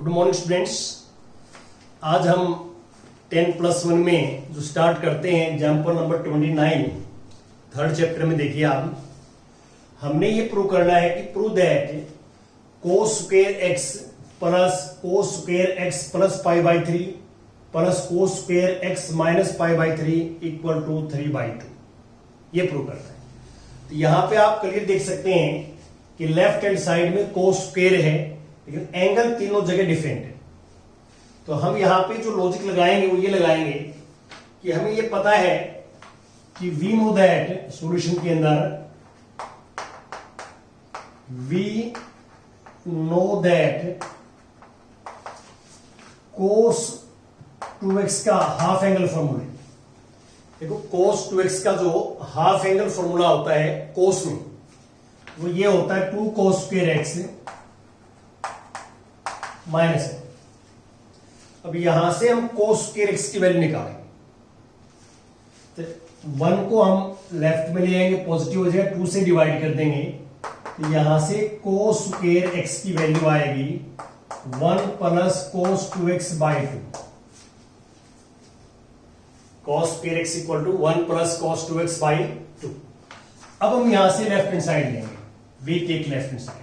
Good morning students. आज हम 10+1 में जो स्टार्ट करते हैं एग्जाम्पल नंबर 29 थर्ड चैप्टर में देखिए आप, हमने ये प्रूव करना है कि prove that cos square x plus पाई/3 plus cos square x minus पाई/3 इक्वल टू 3/2। ये प्रूव करना है। तो यहां पे आप क्लियर देख सकते हैं कि लेफ्ट हैंड साइड में कोस स्क्वायर है, लेकिन एंगल तीनों जगह डिफरेंट है। तो हम यहां पे जो लॉजिक लगाएंगे वो ये लगाएंगे कि हमें ये पता है कि वी नो दैट सॉल्यूशन के अंदर we know that cos 2x का हाफ एंगल फॉर्मूला। देखो कोस 2x का जो हाफ एंगल फॉर्मूला होता है कोस में, वो ये होता है 2 cos स्क्वायर एक्स माइनस। अब यहां से हम cos स्क्वायर एक्स की वैल्यू निकालेंगे। तो 1 को हम लेफ्ट में ले आएंगे, पॉजिटिव हो जाएगा, 2 से डिवाइड कर देंगे। तो यहां से cos स्क्वायर एक्स की वैल्यू आएगी 1 plus cos 2x/2। cos square x equal to 1 plus cos 2x/2। अब हम यहां से लेफ्ट हैंड साइड लेंगे, we take left hand side.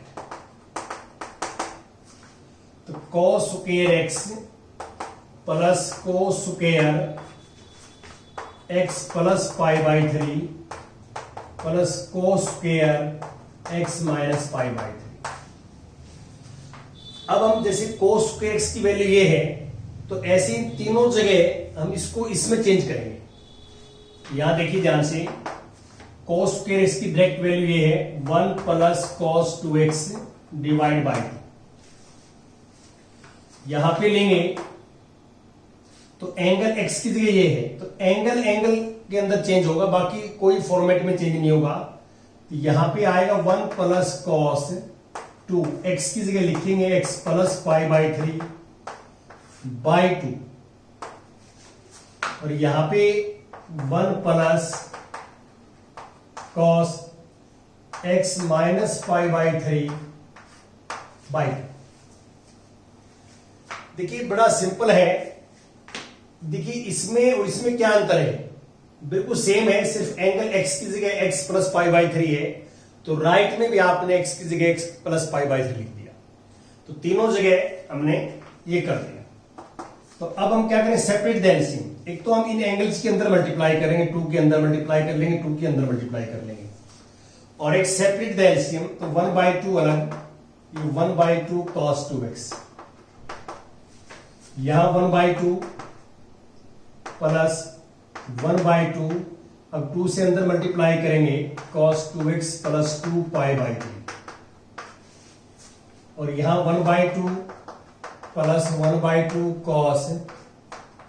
तो cos square x plus cos square x plus पाई/3 plus cos square x minus पाई/3। अब हम जैसे cos स्क्वायर एक्स की वैल्यू ये है, तो ऐसी तीनों जगह हम इसको इसमें चेंज करेंगे। यहां देखिए ध्यान से, cos स्क्वायर एक्स की डायरेक्ट वैल्यू ये है 1 plus cos 2x divide by 2। यहां पे लेंगे तो एंगल x की जगह ये है, तो एंगल के अंदर चेंज होगा, बाकी कोई फॉर्मेट में चेंज नहीं होगा। तो यहां पे आएगा 1 प्लस cos 2 x की जगह लिखेंगे x प्लस पाई/3 बाई 2, और यहां पे 1 प्लस cos x माइनस पाई/3 बाई 2। देखिए बड़ा सिंपल है। देखिए इसमें और इसमें क्या अंतर है, बिल्कुल सेम है, सिर्फ एंगल x की जगह x प्लस पाई/3 है। तो राइट में भी आपने x की जगह x प्लस पाई/3 लिख दिया। तो तीनों जगह हमने ये कर दिया। तो अब हम क्या करें, सेपरेट द एलसीएम। एक तो हम इन एंगल्स के अंदर मल्टीप्लाई करेंगे, 2 के अंदर मल्टीप्लाई कर लेंगे, 2 के अंदर मल्टीप्लाई कर लेंगे, और एक सेपरेट द एलसीएम। तो 1/2 अलग, ये 1/2 cos 2x, यहां 1/2 प्लस 1/2, अब 2 से अंदर मल्टीप्लाई करेंगे cos 2x प्लस 2 पाई/3, और यहां 1/2 प्लस 1/2 cos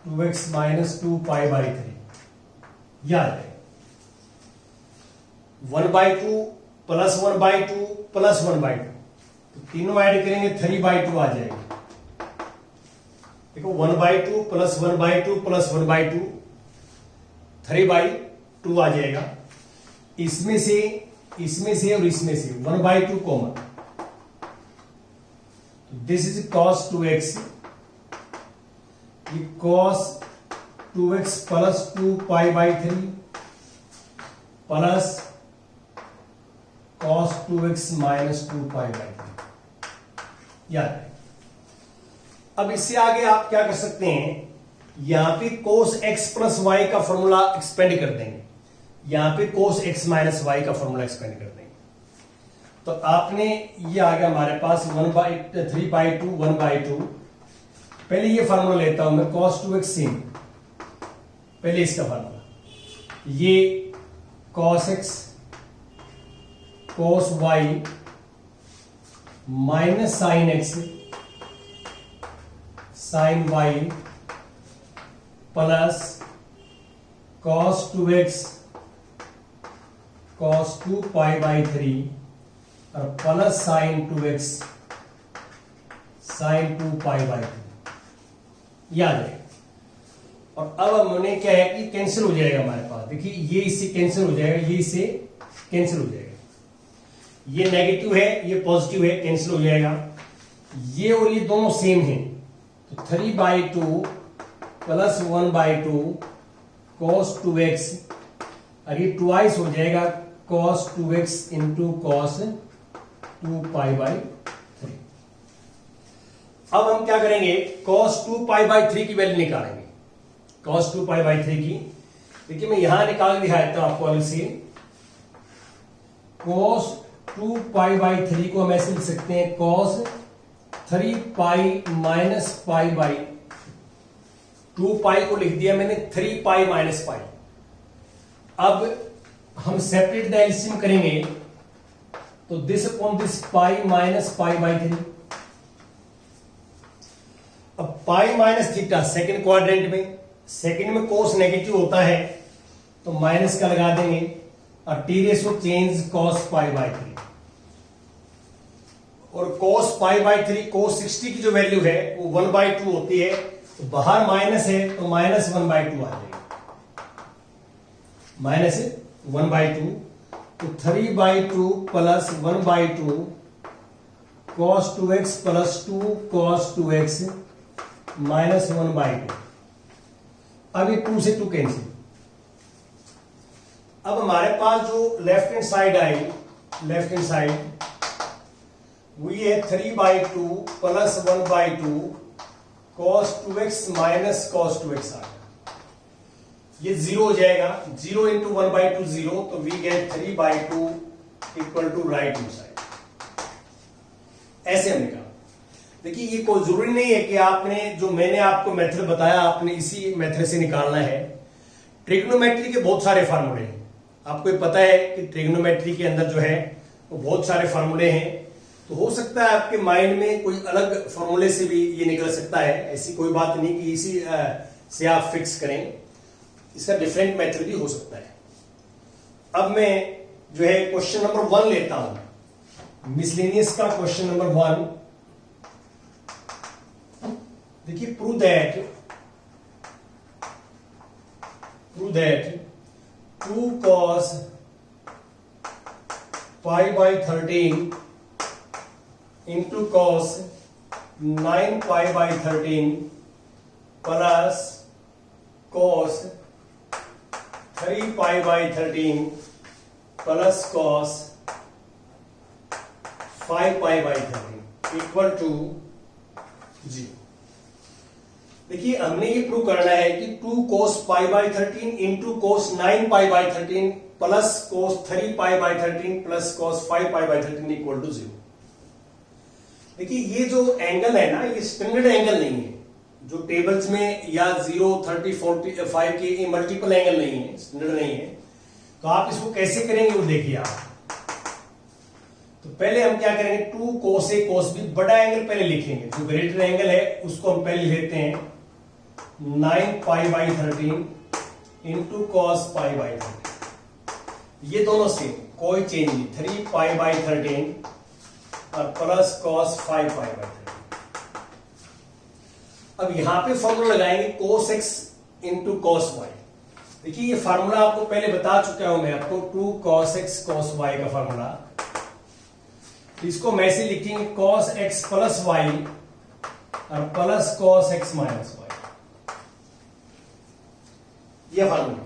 2x माइनस 2 पाई/3। याद है 1/2 प्लस 1/2 प्लस 1/2, तो तीनों ऐड करेंगे 3/2 आ जाएगा। देखो 1/2 प्लस 1/2 प्लस 1/2 3/2 आ जाएगा। इसमें से और इसमें से 1/2 common. This is cos 2x, ये cos 2x प्लस 2 पाई/3 प्लस cos 2x माइनस 2 पाई/3। याद है। अब इससे आगे आप क्या कर सकते हैं, यहां पे cos x प्लस वाई का फॉर्मूला एक्सपेंड कर देंगे, यहां पे cos x माइनस वाई का फॉर्मूला एक्सपेंड कर देंगे। तो आपने ये आ गया हमारे पास 3/2 1/2। पहले ये फॉर्मूला लेता हूं मैं, cos 2x सेम, पहले इसका फॉर्मूला, ये cos x cos y minus sine x sine y plus cos 2x cos 2 पाई/3 और प्लस साइन 2x साइन 2 पाई/3। याद है। और अब हमने क्या है कि कैंसिल हो जाएगा हमारे पास। देखिए ये इससे कैंसिल हो जाएगा, ये इससे कैंसिल हो जाएगा, ये नेगेटिव है ये पॉजिटिव है, कैंसिल हो जाएगा। ये और ये दोनों सेम हैं, तो 3/2 प्लस 1/2 cos 2x, और ये ट्वाइस हो जाएगा cos 2x इंटू cos 2π/3। अब हम क्या करेंगे, cos 2π/3 की वैल्यू निकालेंगे। cos 2π/3 की, देखिए मैं यहां निकाल दिखाता हूं आपको अलग से। cos 2π/3 को हम ऐसे लिख सकते हैं cos 3π माइनस π/2π को लिख दिया मैंने 3π माइनस π। अब हम सेपरेट द एलसीएम करेंगे, तो this upon this pi minus π/3। अब pi minus theta second quadrant में, सेकेंड में कोस नेगेटिव होता है तो माइनस का लगा देंगे, और टी रेशो चेंज cos π/3, और cos π/3 cos 60 की जो वैल्यू है वो 1/2 होती है, तो बाहर माइनस है तो माइनस 1/2 आ जाएगा, माइनस 1/2, तो 3/2 plus 1/2 cos 2x plus 2 cos 2x minus 1/2। अब ये 2 से 2 कैंसिल। अब हमारे पास जो left hand side I, left hand side वो ये 3/2 plus 1/2 cos 2x minus cos 2x आ गया, ये 0 हो जाएगा, 0 इंटू 1/2 0, तो we get 3/2 equal to right hand side. ऐसे हमने कहा। देखिए ये कोई जरूरी नहीं है कि आपने जो मैंने आपको मेथड बताया आपने इसी मेथड से निकालना है। ट्रिग्नोमेट्री के बहुत सारे फार्मूले हैं, आपको ये पता है कि ट्रिग्नोमेट्री के अंदर जो है वो बहुत सारे फार्मूले हैं, तो हो सकता है आपके माइंड में कोई अलग फार्मूले से भी ये निकल सकता है। ऐसी कोई बात नहीं कि इसी से आप फिक्स करें, इसका डिफरेंट मेथड भी हो सकता है। अब मैं जो है क्वेश्चन नंबर 1 लेता हूं, मिसलेनियस का क्वेश्चन नंबर 1। देखिए prove that 2 cos π/13 into cos 9π/13 plus cos 3π/13 plus cos 5π/13 equal to 0। देखिए हमने ये प्रूव करना है कि 2 cos π/13 into cos 9π/13 plus cos 3π/13 plus cos 5π/13 equal to 0। देखिए ये जो एंगल है ना, ये स्टैंडर्ड एंगल नहीं है, जो टेबल्स में या 0, 30, 45 के मल्टीपल एंगल नहीं है, स्टैंडर्ड नहीं है। तो आप इसको कैसे करेंगे वो देखिए आप। तो पहले हम क्या करेंगे, 2 cos A cos B, बड़ा एंगल पहले लिखेंगे, जो ग्रेटर एंगल है उसको हम पहले लेते हैं 9π/13 इंटू cos π/13, ये दोनों सेम, कोई चेंज नहीं, 3π/13 और प्लस cos 5π/13। अब यहां पे फॉर्मूला लगाएंगे cos x into cos y। देखिए ये फार्मूला आपको पहले बता चुका हूं मैं आपको, 2 cos x cos y का फार्मूला। इसको मैं से लिखेंगे cos x प्लस y और plus cos x minus y, ये फार्मूला।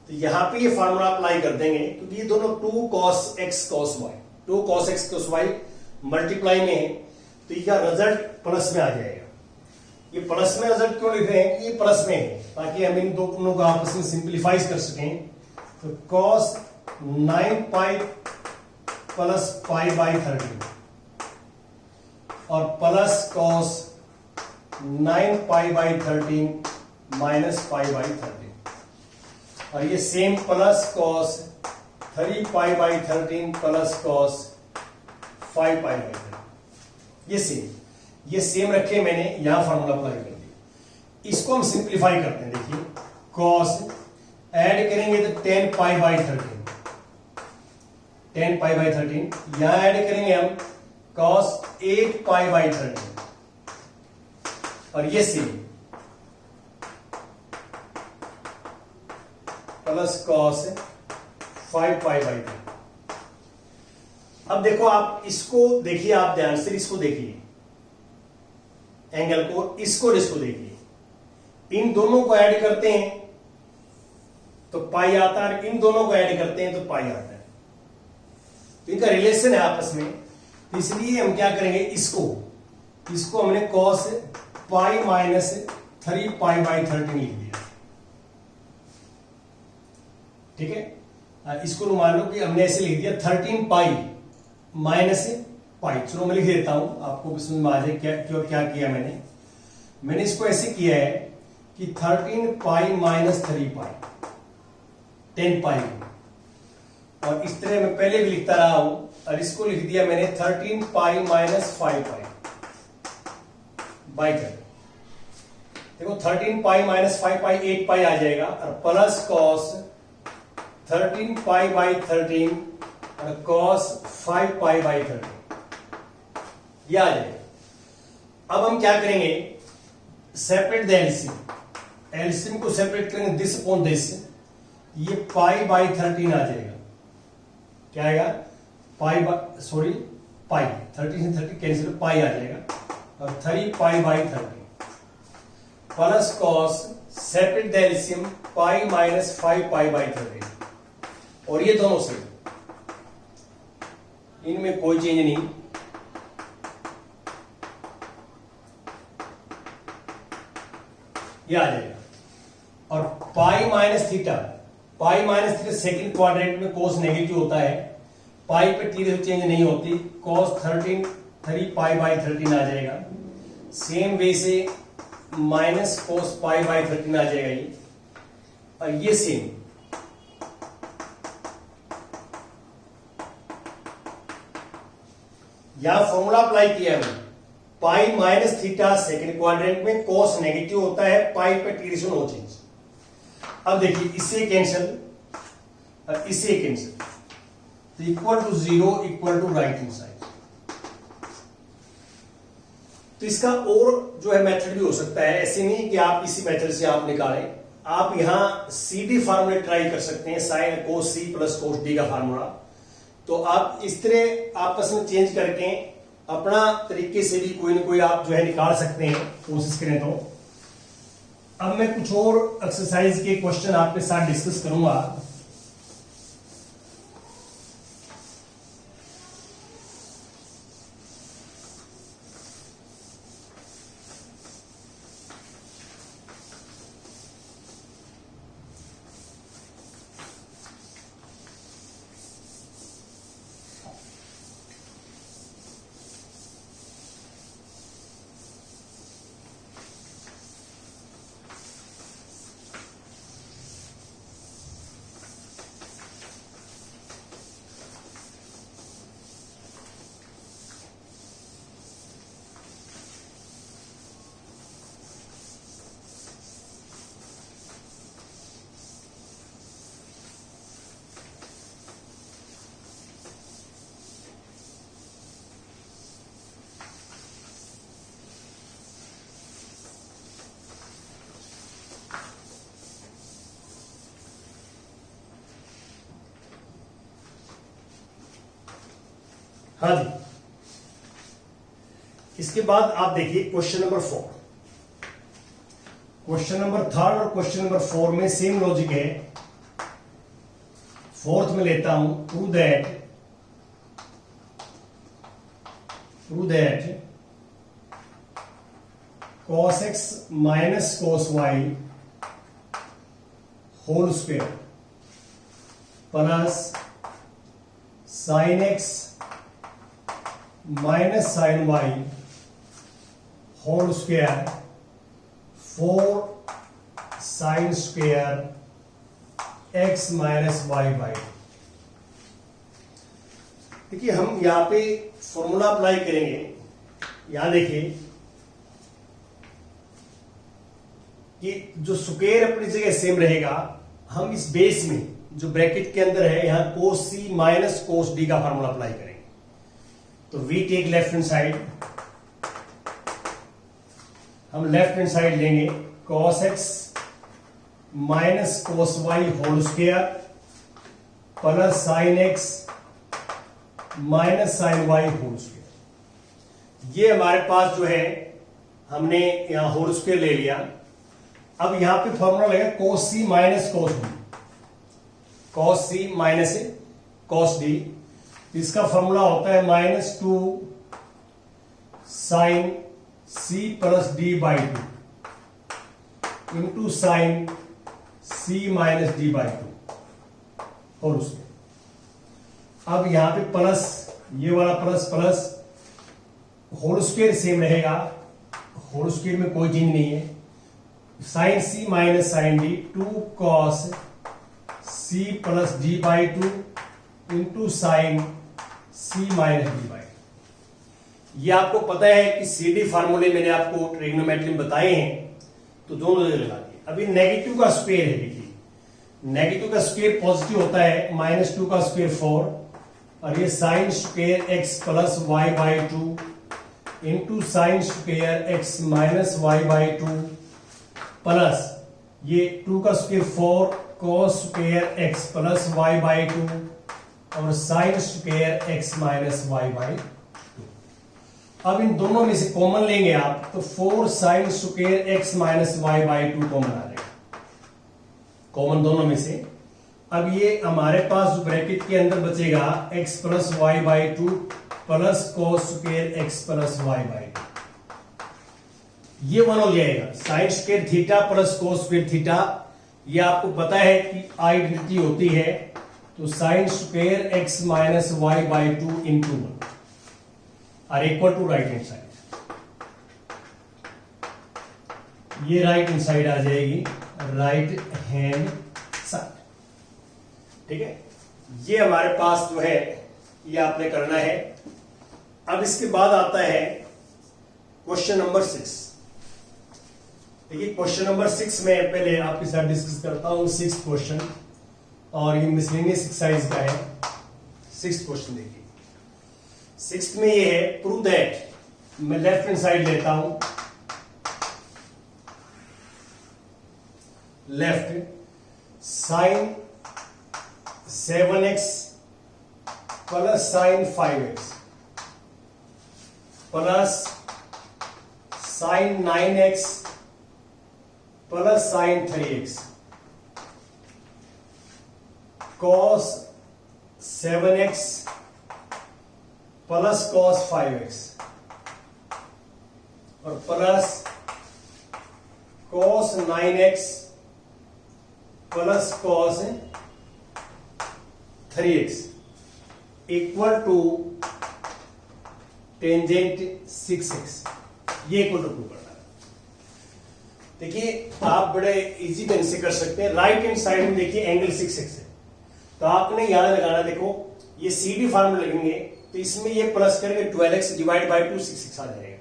तो यहां पे ये फार्मूला अप्लाई कर देंगे, क्योंकि ये दोनों 2 cos x cos y, 2 cos x cos y multiply में है, तो इसका रिजल्ट प्लस में आ जाएगा। ये प्लस में रिजल्ट क्यों लिख रहे हैं, ये प्लस में है ताकि हम इन दोनों को आपस में सिंप्लीफाई कर सकें। तो cos 9π प्लस π/13 और प्लस cos 9π/13 माइनस π/13, और ये same plus cos 3π/13 plus cos 5π/13, ये सेम रखे मैंने, यहां फॉर्मूला अप्लाई कर दिया। इसको हम सिंप्लीफाई करते हैं। देखिए cos ऐड करेंगे तो 10π/13, 10π/13, यहां ऐड करेंगे हम cos 8π/13, और ये सेम प्लस cos 5π/13। अब देखो आप इसको देखिए, आप ध्यान से इसको देखिए, एंगल को, इसको और इसको देखिए, इन दोनों को ऐड करते हैं तो पाई आता है, इन दोनों को ऐड करते हैं तो पाई आता है, तो इनका रिलेशन है आपस में। तो इसलिए हम क्या करेंगे, इसको हमने कॉस पाई माइनस 3π/13 लिख दिया, ठीक है। इसको मान लो कि हमने ऐसे लिख दिया 13π माइनस पाई। चलो मैं लिख देता हूं, आपको भी समझ में आ जाए क्या किया मैंने इसको ऐसे किया है कि 13π माइनस 3π 10π, और इस तरह मैं पहले भी लिखता रहा हूं, और इसको लिख दिया मैंने 13π माइनस 5π बाई 13। देखो 13π माइनस 5π 8π आ जाएगा, और प्लस कॉस 13π/13 और कॉस 5π/13 ये आ जाएगा। अब हम क्या करेंगे, सेपरेट द एलसीएम, एलसीएम को सेपरेट करेंगे दिस अपॉन दिस, ये π/13 आ जाएगा। क्या आएगा, पाई 13 से 30 कैंसिल, पाई आ जाएगा, और 3π/13 plus cos separate the LCM pi minus 5π/13, और ये दोनों से इनमें कोई चेंज नहीं, ये आ जाएगा। और पाई माइनस थीटा सेकेंड क्वाड्रेंट में कोस नेगेटिव होता है, पाई पे टी रेशो चेंज नहीं होती, कॉस 3π/13 आ जाएगा। सेम वे से माइनस कोस π/13 आ जाएगा ये, और ये सेम यहां फॉर्मूला अप्लाई किया है, पाई माइनस थीटा सेकेंड क्वाड्रेंट में कोस नेगेटिव होता है, पाई पे टी रेशो नो चेंज। अब देखिए इससे कैंसिल और इससे कैंसिल, तो equal to 0 equal to right hand side. तो इसका और जो है मेथड भी हो सकता है, ऐसे नहीं कि आप इसी मेथड से आप निकालें, आप यहां सीडी फार्मूला ट्राई कर सकते हैं, sine cos C plus cos D का फार्मूला। तो आप इस तरह आपस में चेंज करके अपना तरीके से भी कोई ना कोई आप जो है निकाल सकते हैं, कोशिश करें तो। अब मैं कुछ और एक्सरसाइज के क्वेश्चन आपके साथ डिस्कस करूंगा। हाँ जी, इसके बाद आप देखिए क्वेश्चन नंबर 4। क्वेश्चन नंबर 3 और क्वेश्चन नंबर 4 में सेम लॉजिक है। फोर्थ में लेता हूं, prove that cos x minus cos y whole square plus sin x minus sine Y whole square 4 sine square x minus Y by. देखिए हम यहां पे फॉर्मूला अप्लाई करेंगे। यहां देखिए कि जो स्क्वायर अपनी जगह सेम रहेगा, हम इस बेस में जो ब्रैकेट के अंदर है यहां cos C minus cos D का फॉर्मूला अप्लाई करेंगे। तो we take left hand side, हम लेफ्ट हैंड साइड लेंगे cos x minus cos y whole square plus sin x minus sin y whole square. ये हमारे पास जो है हमने यहां होल स्क्वायर ले लिया। अब यहां पे फॉर्मूला लगेगा cos c minus cos d, cos c minus cos d। इसका फॉर्मूला होता है -2 sin c plus d by 2 into sine c minus d by 2 whole square. अब यहां पे प्लस, ये वाला plus plus, whole square same रहेगा, होल स्क्वायर में कोई चेंज नहीं है। Sine C minus sine D 2 cos C plus D by 2 into sine C minus D by 2। ये आपको पता है कि सी डी फार्मूले मैंने आपको ट्रिग्नोमेट्री में बताए हैं, तो दोनों जगह लगा दिए। अभी नेगेटिव का स्क्वायर है, देखिए नेगेटिव का स्क्वायर पॉजिटिव होता है, -2 का स्क्वायर 4, और ये sine square x plus Y by 2 into sine square x minus Y by 2 plus ये 2 का square 4 cos square x plus Y by 2 और sine square x minus Y by 2। अब इन दोनों में से कॉमन लेंगे आप, तो 4 sine square x minus Y by 2 common आ जाएगा, कॉमन दोनों में से। अब ये हमारे पास जो ब्रैकेट के अंदर बचेगा x plus Y by 2 plus cos square x plus Y by 2, ये वन हो जाएगा। Sine square theta plus cos square theta, ये आपको पता है कि आइडेंटिटी होती है, तो sine square x minus Y by 2 into 1 और equal to right hand side. ये राइट हैंड साइड आ जाएगी, राइट हैंड साइड, ठीक है। ये हमारे पास जो है ये आपने करना है। अब इसके बाद आता है क्वेश्चन नंबर 6। देखिए क्वेश्चन नंबर 6 में पहले आपके साथ डिस्कस करता हूं 6th क्वेश्चन, और ये मिसलेनियस एक्सरसाइज का है 6th क्वेश्चन। देखिए 6th में ये है प्रूव दैट, मैं लेफ्ट हैंड साइड लेता हूं, left sine 7x plus sine 5x plus sine 9x plus sine 3x cos 7x plus cos 5x और plus cos 9x plus cos 3x equal to tangent 6x, ये equal to prove करना है। देखिए आप बड़े easy ढंग से कर सकते हैं। राइट हैंड साइड में देखिए एंगल 6x है, तो आपने याद लगाना, देखो ये सी डी फार्मूला लगेंगे, तो इसमें ये प्लस करके 12x डिवाइड बाई 2 6x आ जाएगा।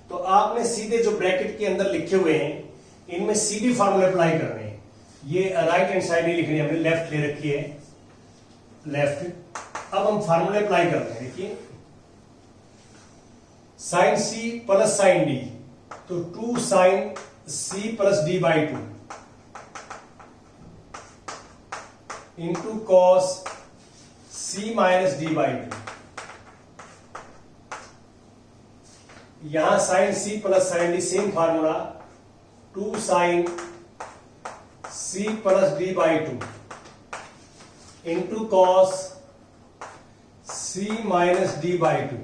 तो आपने सीधे जो ब्रैकेट के अंदर लिखे हुए हैं इनमें सी डी फार्मूला अप्लाई करने हैं। ये राइट हैंड साइड नहीं लिखनी, हमने लेफ्ट ले रखी है, लेफ्ट। अब हम फार्मूले अप्लाई करते हैं। देखिए sine C plus sine D, तो 2 sine C plus D by 2 into cos C minus D by 2। यहां sine C plus sine D same formula, 2 sine C plus D by 2 into cos C minus D by 2,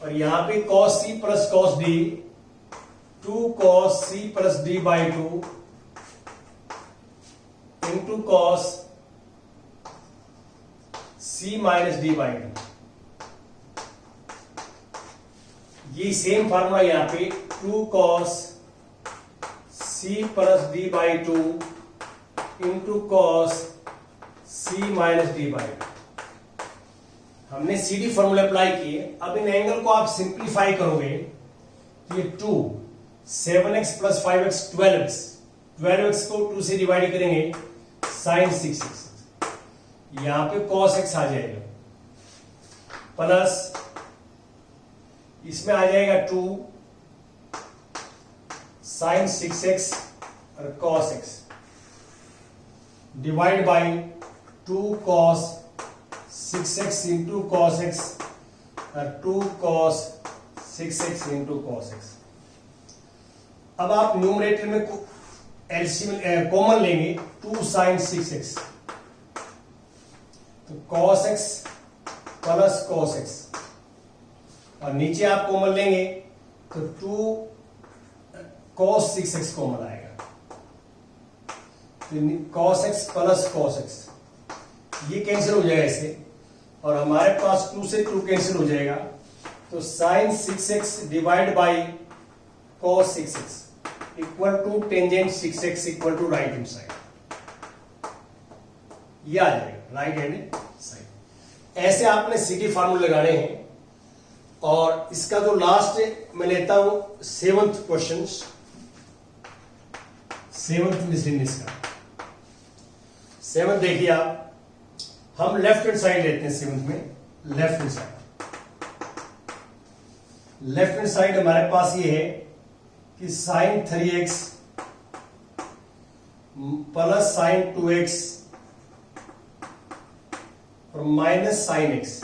और यहां पे cos C plus cos D 2 cos C plus D by 2 into cos C minus D by 2। ये same formula यहां पे 2 cos C plus D by 2 into cos C minus D by 2। हमने C D formula apply किए। अब इन angle को आप simplify करोगे, ये 2 7x प्लस 5x 12x को 2 से डिवाइड करेंगे, साइन 6x, यहां पे cos x आ जाएगा, प्लस इसमें आ जाएगा 2 साइन 6x और cos x divide by 2 cos 6x into cos x और 2 cos 6x into cos x. अब आप न्यूमरेटर में एलसीएम कॉमन लेंगे, 2 साइन 6x, तो cos x plus cos x, और नीचे आप कॉमन लेंगे तो 2 कॉस 6x कॉमन आएगा, तो cos x plus cos x ये कैंसिल हो जाएगा इससे, और हमारे पास 2 से 2 कैंसिल हो जाएगा, तो sine 6x divide by cos 6x equal to tangent 6x equal to right hand side, ये आ जाएगा राइट हैंड साइड। ऐसे आपने सीधी फार्मूले लगाने हैं। और इसका जो लास्ट मैं लेता हूं 7th क्वेश्चन, 7th मिसलिन इसका 7th देखिए आप, हम लेफ्ट हैंड साइड लेते हैं 7th में, left hand side. Left hand side हमारे पास ये है कि sign 3x plus sign 2x और माइनस साइन x।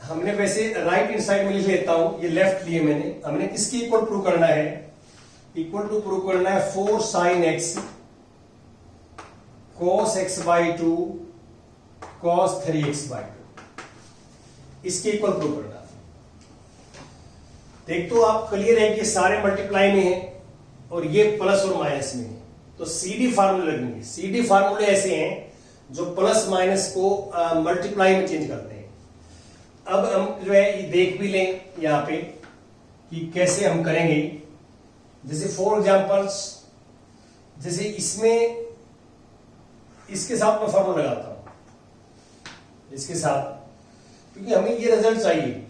हमने वैसे राइट हैंड साइड में लिख लेता हूं, ये लेफ्ट लिए मैंने, हमने किसकी इक्वल प्रूव करना है, इक्वल टू प्रूव करना है 4 sine x cos x by 2 cos 3x by 2, इसके इक्वल प्रूव करना। देख तो आप क्लियर है कि सारे मल्टीप्लाई में है और ये प्लस और माइनस में है, तो सीडी फार्मूले लगेंगे। सीडी फार्मूले ऐसे हैं जो प्लस माइनस को मल्टीप्लाई में चेंज करते हैं। अब हम जो है ये देख भी लें यहां पे कि कैसे हम करेंगे। जैसे फॉर एग्जांपल्स, जैसे इसमें इसके साथ मैं फॉर्मूला लगाता हूं, इसके साथ, क्योंकि हमें ये रिजल्ट चाहिए,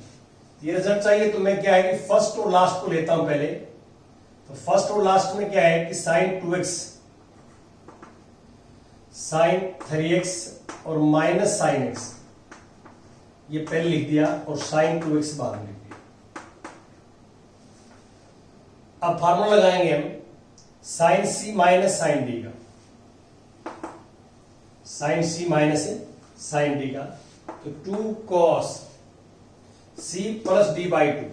ये रिजल्ट चाहिए, तो मैं क्या है कि फर्स्ट और लास्ट को लेता हूं पहले। तो फर्स्ट और लास्ट में क्या है कि साइन 2x साइन 3x और माइनस साइन x, ये पहले लिख दिया और साइन 2x बाद में लिख दिया। अब फार्मूला लगाएंगे हम sine c minus sine d का, sine c minus sine d का, तो 2 cos c plus d by 2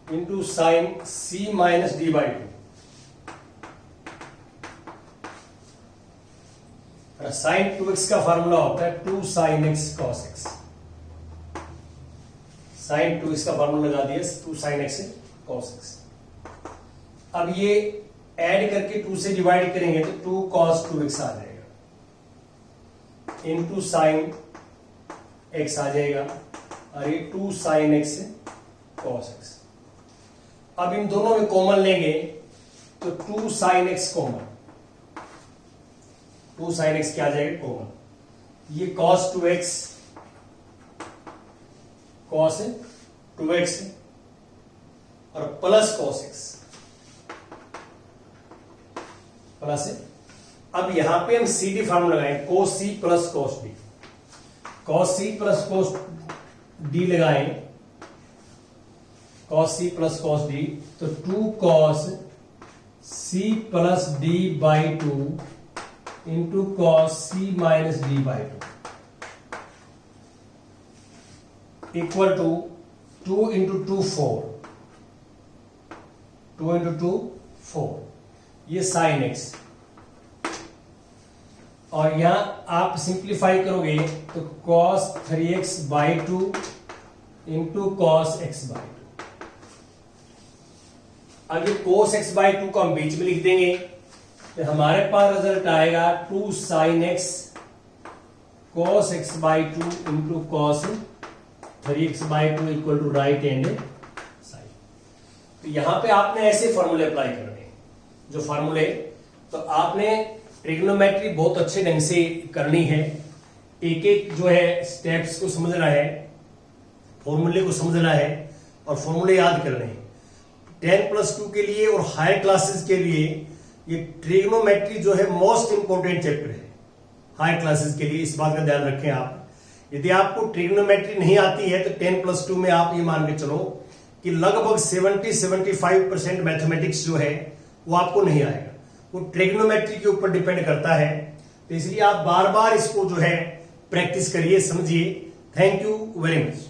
into sine c minus d by 2। Sine 2x का फार्मूला होता है 2 sine x cos x। Sine 2x का formula लगा दिया 2 sine x cos x। अब ये ऐड करके 2 से डिवाइड करेंगे तो 2 cos 2x आ जाएगा, इनटू साइन x आ जाएगा, और ये 2 साइन x cos x। अब इन दोनों में कॉमन लेंगे तो 2 sine x common, 2 sine x क्या आ जाएगा कॉमन, ये cos 2x cos 2x और प्लस cos x प्लस। अब यहां पे हम सी डी फार्मूला लगाएं, cos c plus cos d, cos c plus cos d लगाएं, cos c plus cos d, तो 2 cos c plus d by 2 into cos c minus d by 2 equal to 2 into 2 4, 2 into 2 4, ये sign x। और यहां आप simplify करोगे तो cos 3x by 2 into cos x by 2। अब ये cos x बाई 2 को हम बीच में लिख देंगे, तो हमारे पास रिजल्ट आएगा 2 sine x cos x by 2 into cos 3x by 2 equal to right hand side. तो यहां पे आपने ऐसे फॉर्मूले अप्लाई करने, जो फॉर्मूले, तो आपने ट्रिग्नोमेट्री बहुत अच्छे ढंग से करनी है, एक एक जो है स्टेप्स को समझना है, फॉर्मूले को समझना है और फॉर्मूले याद करने हैं। 10+2 के लिए और हायर क्लासेस के लिए ये ट्रिग्नोमेट्री जो है मोस्ट इंपोर्टेंट चैप्टर है हायर क्लासेस के लिए, इस बात का ध्यान रखें आप। यदि आपको ट्रिग्नोमेट्री नहीं आती है तो 10+2 में आप ये मान के चलो कि लगभग 70-75% मैथमेटिक्स जो है वो आपको नहीं आएगा, वो ट्रिग्नोमेट्री के ऊपर डिपेंड करता है। तो इसलिए आप बार बार इसको जो है प्रैक्टिस करिए, समझिए। Thank you very much.